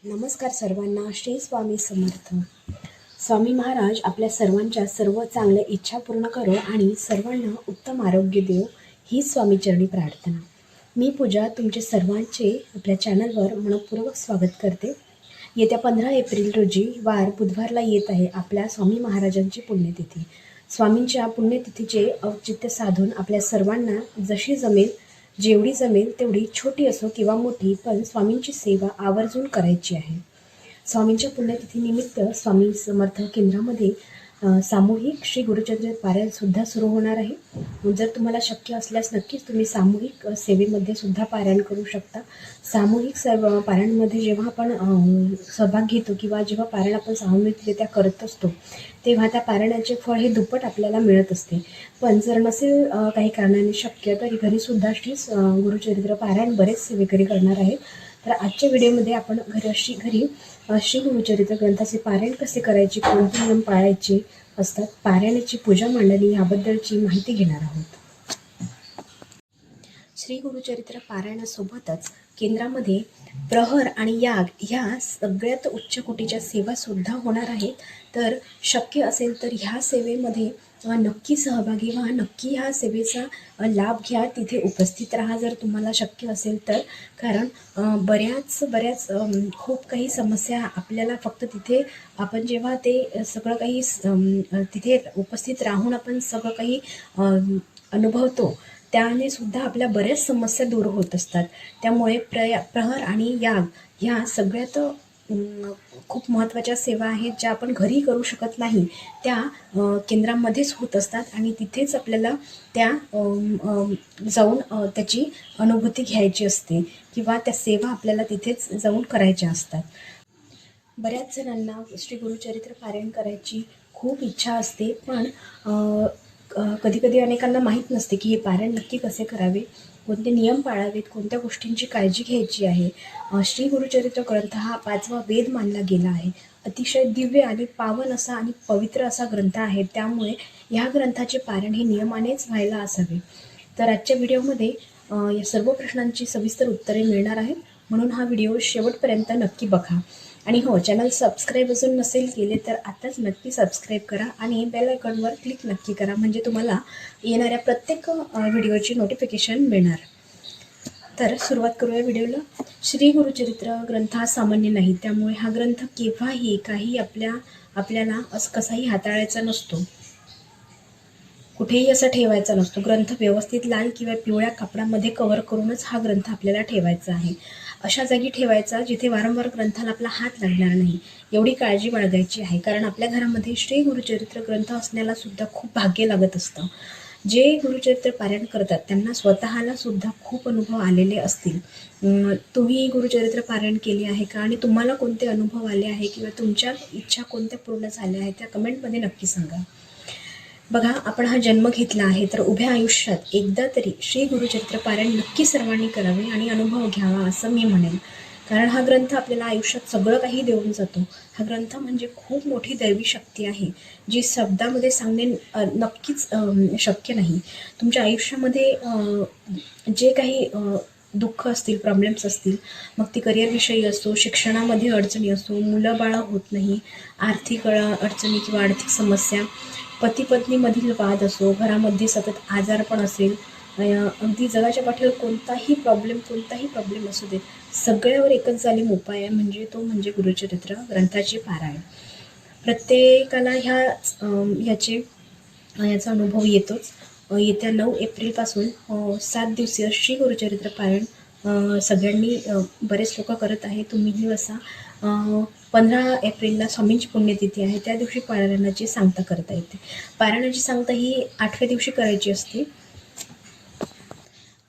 नमस्कार सर्वांना. श्री स्वामी समर्थ. स्वामी महाराज आपल्या सर्वांच्या सर्व चांगल्या इच्छा पूर्ण करो आणि सर्वांना उत्तम आरोग्य देव ही स्वामीचरणी प्रार्थना. मी पूजा तुमचे सर्वांचे आपल्या चॅनलवर मनपूर्वक स्वागत करते. येत्या 15 एप्रिल रोजी वार बुधवारला येत आहे आपल्या स्वामी महाराजांची पुण्यतिथी. स्वामींच्या पुण्यतिथीचे औचित्य साधून आपल्या सर्वांना जशी जमेल, जेवढी जमेल तेवढी, छोटी असो किंवा मोठी, पण स्वामींची सेवा आवर्जून करायची आहे. स्वामींच्या पुण्यतिथीनिमित्त स्वामी समर्थ केंद्रामध्ये सामूहिक श्री गुरुचरित्र पारायण सुद्धा सुरू होणार आहे. जर तुम्हाला शक्य असल्यास नक्कीच तुम्ही सामूहिक सेवेमध्ये सुद्धा पारायण करू शकता. सामूहिक पारायणमध्ये जेव्हा आपण सहभाग घेतो किंवा जेव्हा पारायण आपण सामूहिकरित्या करत असतो तेव्हा त्या पारायणाचे फळ हे दुप्पट आपल्याला मिळत असते. पण जर नसेल काही कारणाने शक्य तर घरीसुद्धा श्री गुरुचरित्र पारायण बरेच सेवेकरी करणार आहेत. तर आजच्या व्हिडिओमध्ये आपण घरी श्री गुरुचरित्र ग्रंथाचे पारायण कसे करायचे, कोणते नियम पाळायचे असतात, पारायणाची पूजा मांडणी याबद्दलची माहिती घेणार आहोत. श्री गुरुचरित्र पारायणासोबतच केंद्रामध्ये प्रहर आणि याग ह्या सगळ्यात उच्च कोटीच्या सेवा सुद्धा होणार आहेत. तर शक्य असेल तर ह्या सेवेमध्ये नक्की सहभागी व्हा, नक्की ह्या सेवेचा लाभ घ्या, तिथे उपस्थित राहा जर तुम्हाला शक्य असेल तर. कारण बऱ्याच खूप काही समस्या आपल्याला फक्त तिथे आपण जेव्हा ते सगळं काही तिथे उपस्थित राहून आपण सगळं काही अनुभवतो त्याने सुद्धा आपल्या बऱ्याच समस्या दूर होत असतात. त्यामुळे प्रहर आणि याग ह्या सगळ्यात खूप महत्त्वाच्या सेवा आहेत ज्या आपण घरी करू शकत नाही, त्या केंद्रामध्येच होत असतात आणि तिथेच आपल्याला त्या जाऊन त्याची अनुभूती घ्यायची असते किंवा त्या सेवा आपल्याला तिथेच जाऊन करायच्या असतात. बऱ्याच जणांना श्री गुरुचरित्र पारायण करायची खूप इच्छा असते, पण कधी अनेकांना माहीत नसते की हे पारायण नक्की कसे करावे, कोणते नियम पाळावेत, कोणत्या गोष्टींची काळजी घ्यायची आहे. श्री गुरुचरित्र ग्रंथ हा 5वा वेद मानला गेला आहे. अतिशय दिव्य आणि पावन असा आणि पवित्र असा ग्रंथ आहे. त्यामुळे ह्या ग्रंथाचे पारायण हे नियमानेच व्हायला असावे. तर आजच्या व्हिडिओमध्ये या सर्व प्रश्नांची सविस्तर उत्तरे मिळणार आहेत, म्हणून हा व्हिडिओ शेवटपर्यंत नक्की बघा. आणि हो, चॅनल सबस्क्राईब अजून नसेल केले तर आताच नक्की सबस्क्राईब करा आणि बेल आयकॉनवर क्लिक नक्की करा, म्हणजे तुम्हाला येणाऱ्या प्रत्येक व्हिडिओची नोटिफिकेशन मिळणार. तर सुरुवात करूया व्हिडिओला. श्री गुरुचरित्र ग्रंथ हा सामान्य नाही, त्यामुळे हा ग्रंथ केव्हाही काही आपल्याला कसाही हाताळायचा नसतो, कुठेही असा ठेवायचा नसतो. ग्रंथ व्यवस्थित लाल किंवा पिवळ्या कापडामध्ये कव्हर करूनच हा ग्रंथ आपल्याला ठेवायचा आहे. अशा जागी ठेवायचा जिथे वारंवार ग्रंथाला आपला हात लागणार नाही, एवढी काळजी बाळगायची आहे. कारण आपल्या घरामध्ये श्री गुरुचरित्र ग्रंथ असण्याला सुद्धा खूप भाग्य लागत असतं. जे गुरुचरित्र पारायण करतात त्यांना स्वतःला सुद्धा खूप अनुभव आलेले असतील. तुम्ही गुरुचरित्र पारायण केले आहे का आणि तुम्हाला कोणते अनुभव आले आहे किंवा तुमच्या इच्छा कोणत्या पूर्ण झाल्या आहेत त्या कमेंटमध्ये नक्की सांगा. बघा, आपण हा जन्म घेतला आहे तर उभ्या आयुष्यात एकदा तरी श्री गुरुचरित्र पारायण नक्की सर्वांनी करावे आणि अनुभव घ्यावा असं मी म्हणेन. कारण हा ग्रंथ आपल्याला आयुष्यात सगळं काही देऊन जातो. हा ग्रंथ म्हणजे खूप मोठी दैवी शक्ती आहे जी शब्दामध्ये सांगणे नक्कीच शक्य नाही. तुमच्या आयुष्यामध्ये जे काही दुःख असतील, प्रॉब्लेम्स असतील, मग ती करिअरविषयी असो, शिक्षणामध्ये अडचणी असो, मुलं बाळं होत नाही, आर्थिक अडचणी किंवा आर्थिक समस्या, पती पत्नीमधील वाद असो, घरामध्ये सतत आजारपण असेल, अगदी जगाच्या पाठीवर कोणताही प्रॉब्लेम असू दे, सगळ्यावर एकच जालीम उपाय आहे, म्हणजे तो म्हणजे गुरुचरित्र ग्रंथाचे पारायण. प्रत्येकाला याचा अनुभव येतोच. येत्या 9 एप्रिलपासून 7 दिवसीय श्री गुरुचरित्र पारायण सगळ्यांनी बरेच लोक करत आहे. तुम्हीही असा 15 एप्रिलला स्वामींची पुण्यतिथी आहे, त्या दिवशी पारायणाची सांगता करता येते. पारायणाची सांगता ही 8व्या दिवशी करायची असते.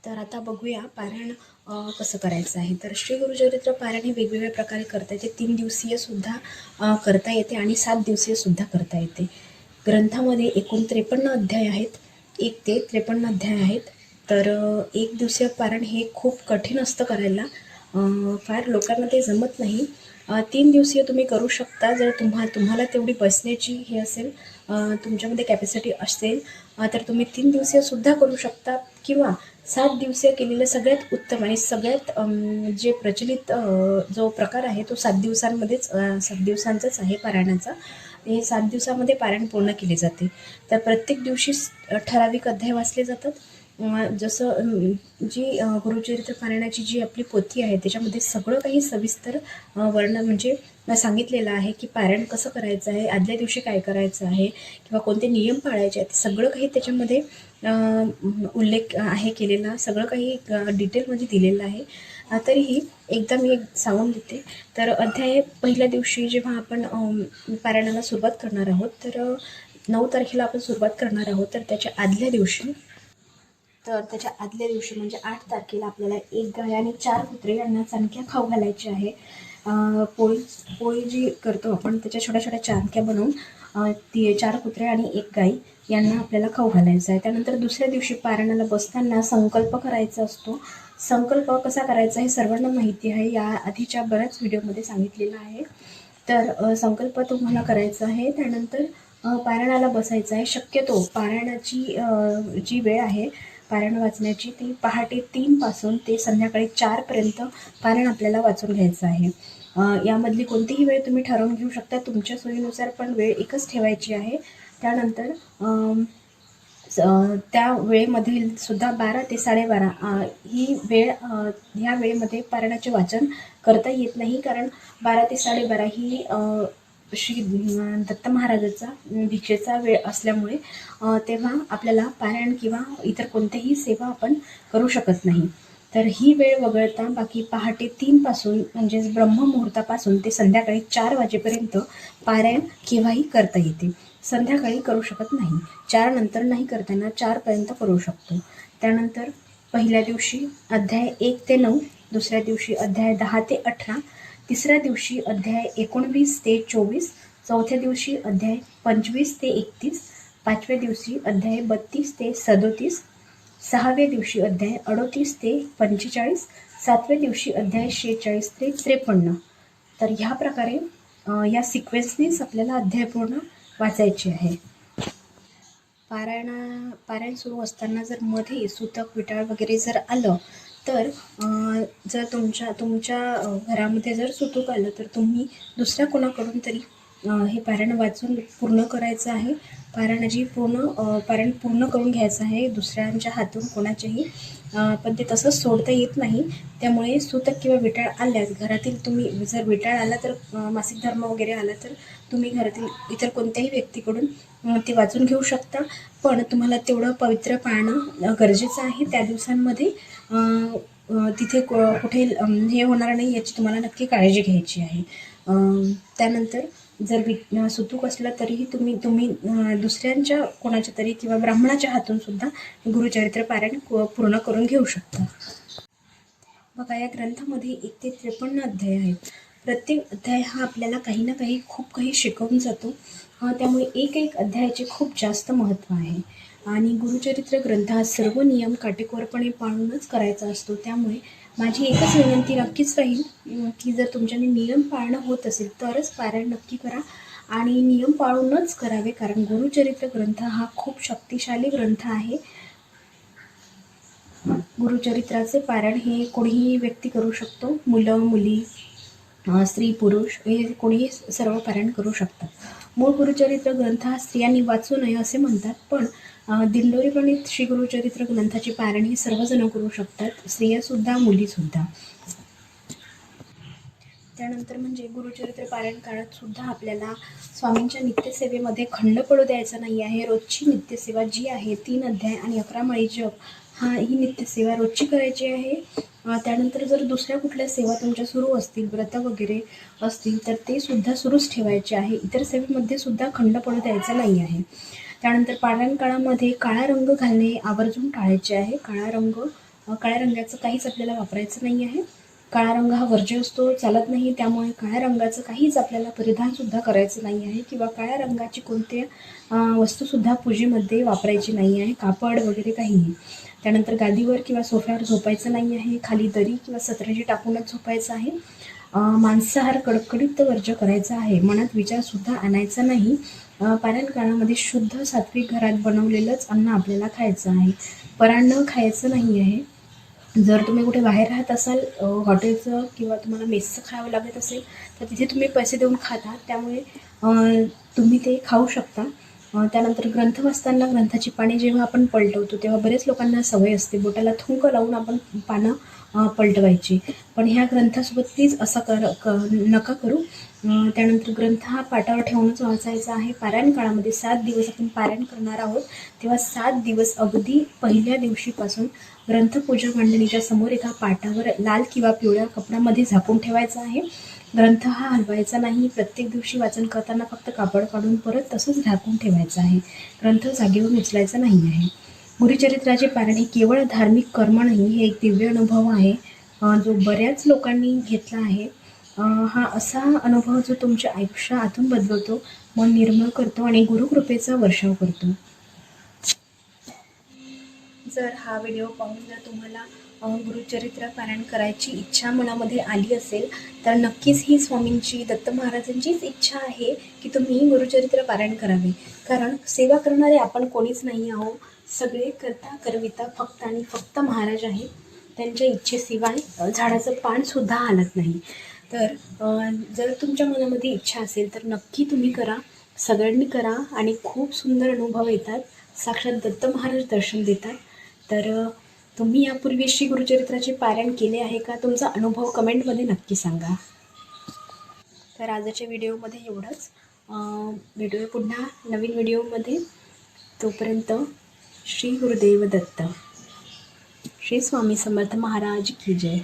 तर आता बघूया पारायण कसं करायचं आहे. तर श्री गुरुचरित्र पारायण हे वेगवेगळ्या प्रकारे करता येते. 3 दिवसीय सुद्धा करता येते आणि 7 दिवसीय सुद्धा करता येते. ग्रंथामध्ये एकूण 53 अध्याय आहेत, 1 ते 53 अध्याय आहेत. तर 1 दिवसीय पारायण हे खूप कठीण असतं करायला, फार लोकांना ते जमत नाही. 3 दिवसीय तुम्ही करू शकता जर तुम्हाला तेवढी बसण्याची हे असेल, तुमच्यामध्ये कॅपॅसिटी असेल तर तुम्ही 3 दिवसीय सुद्धा करू शकता किंवा 7 दिवसीय केलेलं सगळ्यात उत्तम आणि सगळ्यात जे प्रचलित जो प्रकार आहे तो 7 दिवसांमध्येच 7 दिवसांचाच आहे पारायणाचा. हे 7 दिवसामध्ये पारायण पूर्ण केले जाते. तर प्रत्येक दिवशी ठराविक अध्याय वाचले जातात. जसं जी गुरुचरित्र पारायणाची जी आपली पोथी आहे त्याच्यामध्ये सगळं काही सविस्तर वर्णन म्हणजे सांगितलेलं आहे की पारायण कसं करायचं आहे, आदल्या दिवशी काय करायचं आहे किंवा कोणते नियम पाळायचे आहेत, सगळं काही त्याच्यामध्ये उल्लेख आहे केलेला, सगळं काही डिटेलमध्ये दिलेलं आहे. तरीही एकदा मी सांगून देते. तर अध्याय पहिल्या दिवशी जेव्हा आपण पारायणाला सुरुवात करणार आहोत, तर 9 तारखेला आपण सुरुवात करणार आहोत. तर त्याच्या आदल्या दिवशी म्हणजे 8 तारखेला आपल्याला 1 गाय आणि 4 कुत्रे यांना चाणक्या खाऊ घालायचे आहे. पोळी जी करतो आपण त्याच्या छोट्या छोट्या चाणक्या बनवून ती 4 कुत्रे आणि 1 गाई यांना आपल्याला खाऊ घालायचं आहे. त्यानंतर दुसऱ्या दिवशी पारायणाला बसताना संकल्प करायचा असतो. संकल्प कसा करायचा हे सर्वांना माहिती आहे, या आधीच्या बऱ्याच व्हिडिओमध्ये सांगितलेलं आहे. तर संकल्प तुम्हाला करायचा आहे. त्यानंतर पारायणाला बसायचं आहे. शक्यतो पारायणाची जी वेळ आहे पारायण वाचण्याची ती पहाटे 3 पासून ते संध्याकाळी 4 पर्यंत पारायण आपल्याला वाचून घ्यायचं आहे. यामधली कोणतीही वेळ तुम्ही ठरवून घेऊ शकता तुमच्या सोयीनुसार, पण वेळ एकच ठेवायची आहे. त्यानंतर त्या वेळेमधील सुद्धा 12 ते 12:30 ही वेळ, ह्या वेळेमध्ये पारायणाचे वाचन करता येत नाही, कारण 12 ते 12:30 ही श्री दत्त महाराजाचा भिक्षेचा वेळ असल्यामुळे तेव्हा आपल्याला पारायण किंवा इतर कोणत्याही सेवा आपण करू शकत नाही. तर ही वेळ वगळता बाकी पहाटे 3 पासून म्हणजेच ब्रह्ममुहूर्तापासून ते संध्याकाळी 4 वाजेपर्यंत पारायण केव्हाही करता येते. संध्याकाळी करू शकत नाही. 4 नंतर नाही करताना 4 पर्यंत करू शकतो. त्यानंतर पहिल्या दिवशी अध्याय 1 ते 9, दुसऱ्या दिवशी अध्याय 10 ते 18, तिसऱ्या दिवशी अध्याय 19 ते 24, चौथ्या दिवशी अध्याय 25 ते 31, पाचव्या दिवशी अध्याय 32 ते 37, सहाव्या दिवशी अध्याय 38 ते 45, सातव्या दिवशी अध्याय 46 ते 53. तर ह्या प्रकारे या सिक्वेन्सनीच आपल्याला अध्याय पूर्ण वाचायचे आहे. पारायण सुरू असताना जर मध्ये सुतक विटाळ वगैरे जर आलं तर जर तुमच्या घरामध्ये जर सुतूक आलं तर तुम्ही दुसऱ्या कोणाकडून तरी हे पारायण वाचून पूर्ण करायचं आहे. पारायण पूर्ण करून घ्यायचं आहे दुसऱ्यांच्या हातून कोणाच्याही, पण ते तसंच सोडता येत नाही. त्यामुळे सुतक किंवा विटाळ आल्यास घरातील तुम्ही जर विटाळ आला तर मासिक धर्म वगैरे आला तर तुम्ही घरातील इतर कोणत्याही व्यक्तीकडून ते वाचून घेऊ शकता. पण तुम्हाला तेवढं पवित्र पाळणं गरजेचं आहे. त्या दिवसांमध्ये तिथे कुठे हे होणार नाही याची तुम्हाला नक्की काळजी घ्यायची आहे. त्यानंतर जर सुतूक असला तरीही तुम्ही दुसऱ्यांच्या कोणाच्या तरी किंवा ब्राह्मणाच्या हातून सुद्धा गुरुचरित्र पारायण पूर्ण करून घेऊ शकता. बघा, या ग्रंथामध्ये 1 ते 53 अध्याय आहेत. प्रत्येक अध्याय हा आपल्याला काही ना काही खूप काही शिकवून जातो. त्यामुळे एक अध्यायाचे खूप जास्त महत्त्व आहे. आणि गुरुचरित्र ग्रंथ हा सर्व नियम काटेकोरपणे पाळूनच करायचा असतो. त्यामुळे माझी एकच विनंती नक्कीच राहील की जर तुमच्याने नियम पाळणं होत असेल तरच पारायण नक्की करा आणि नियम पाळूनच करावे, कारण गुरुचरित्र ग्रंथ हा खूप शक्तिशाली ग्रंथ आहे. गुरुचरित्राचे पारायण हे कोणीही व्यक्ती करू शकतो. मुलं मुली, स्त्री पुरुष हे कोणीही सर्व पारायण करू शकतात. मूळ गुरुचरित्र ग्रंथ हा स्त्रियांनी वाचू नये असे म्हणतात, पण दिंडोरीप्रणीत श्री गुरुचरित्र ग्रंथाचे पारायण हे सर्वजण करू शकतात, स्त्रियासुद्धा मुलीसुद्धा. त्यानंतर म्हणजे गुरुचरित्र पारायण काळात सुद्धा आपल्याला स्वामींच्या नित्यसेवेमध्ये खंड पडू द्यायचा नाही आहे. रोजची नित्यसेवा जी आहे 3 अध्याय आणि 11 माळी जप ही नित्यसेवा रोजची करायची आहे. त्यानंतर जर दुसऱ्या कुठल्या सेवा तुमच्या सुरू असतील, व्रत वगैरे असतील तर ते सुद्धा सुरूच ठेवायचे आहे. इतर सेवेमध्ये सुद्धा खंड पडू द्यायचा नाही आहे. त्यानंतर पारायण काळामध्ये काळा रंग घालणे आवर्जून टाळायचे आहे. काळ्या रंगाचं काहीच आपल्याला वापरायचं नाही आहे. काळा रंग हा वर्ज्य असतो, चालत नाही. त्यामुळे काळ्या रंगाचं काहीच आपल्याला परिधानसुद्धा करायचं नाही आहे किंवा काळ्या रंगाची कोणत्या वस्तूसुद्धा पूजेमध्ये वापरायची नाही आहे, कापड वगैरे काहीही. त्यानंतर गादीवर किंवा सोफ्यावर झोपायचं नाही आहे. खाली दरी किंवा सतरंजी टाकूनच झोपायचं आहे. मांसाहार कडकडीत वर्ज्य करायचा आहे. मनात विचारसुद्धा आणायचा नाही. पारायण काळामध्ये शुद्ध सात्विक घरात बनवलेलंच अन्न आपल्याला खायचं आहे. परान्न खायचं नाही आहे. जर तुम्ही कुठे बाहेर राहत असाल, हॉटेलचं किंवा तुम्हाला मेसचं खावं लागत असेल, तर तिथे तुम्ही पैसे देऊन खाता, त्यामुळे तुम्ही ते खाऊ शकता. त्यानंतर ग्रंथ वाचताना ग्रंथाची पाने जेव्हा आपण पलटवतो तेव्हा बरेच लोकांना सवय असते बोटाला थुंक लावून आपण पानं पलटवायची, पण ह्या ग्रंथासोबत प्लीज असं नका करू. त्यानंतर ग्रंथ हा पाटावर ठेवूनच वाचायचा आहे. पारायण काळामध्ये 7 दिवस आपण पारायण करणार आहोत, तेव्हा 7 दिवस अगदी पहिल्या दिवशीपासून ग्रंथपूजा मांडणीच्या समोर एका पाटावर लाल किंवा पिवळ्या कपड्यामध्ये झाकून ठेवायचा आहे. ग्रंथ हा हलवायचा नाही. प्रत्येक दिवशी वाचन करताना फक्त कापड काढून परत तसंच झाकून ठेवायचं आहे. ग्रंथ जागेवरून उचलायचा नाही आहे. गुरुचरित्राचे पारायण हे केवळ धार्मिक कर्म नाही, हे एक दिव्य अनुभव आहे, जो बऱ्याच लोकांनी घेतला आहे. हा असा अनुभव जो तुमच्या आयुष्य आतून बदलवतो, मन निर्मळ करतो आणि गुरुकृपेचा वर्षाव करतो. जर हा व्हिडिओ पाहून जर तुम्हाला गुरुचरित्र पारायण करायची इच्छा मनामध्ये आली असेल, तर नक्कीच ही स्वामींची, दत्त महाराजांचीच इच्छा आहे की तुम्ही गुरुचरित्र पारायण करावे. कारण सेवा करणारे आपण कोणीच नाही आहोत. सगळे करता करविता फक्त आणि फक्त महाराज आहेत. त्यांच्या इच्छेशिवाय झाडाचं पानसुद्धा हालत नाही. तर जर तुमच्या मनामध्ये इच्छा असेल तर नक्की तुम्ही करा, सगळ्यांनी करा आणि खूप सुंदर अनुभव येतात. साक्षात दत्त महाराज दर्शन देतात. तर तुम्ही यापूर्वी श्री गुरुचरित्राचे पारायण केले आहे का? तुमचा अनुभव कमेंटमध्ये नक्की सांगा. तर आजच्या व्हिडिओमध्ये एवढंच. भेटूया पुन्हा नवीन व्हिडिओमध्ये. तोपर्यंत श्री गुरुदेव दत्त. श्री स्वामी समर्थ महाराज की जय.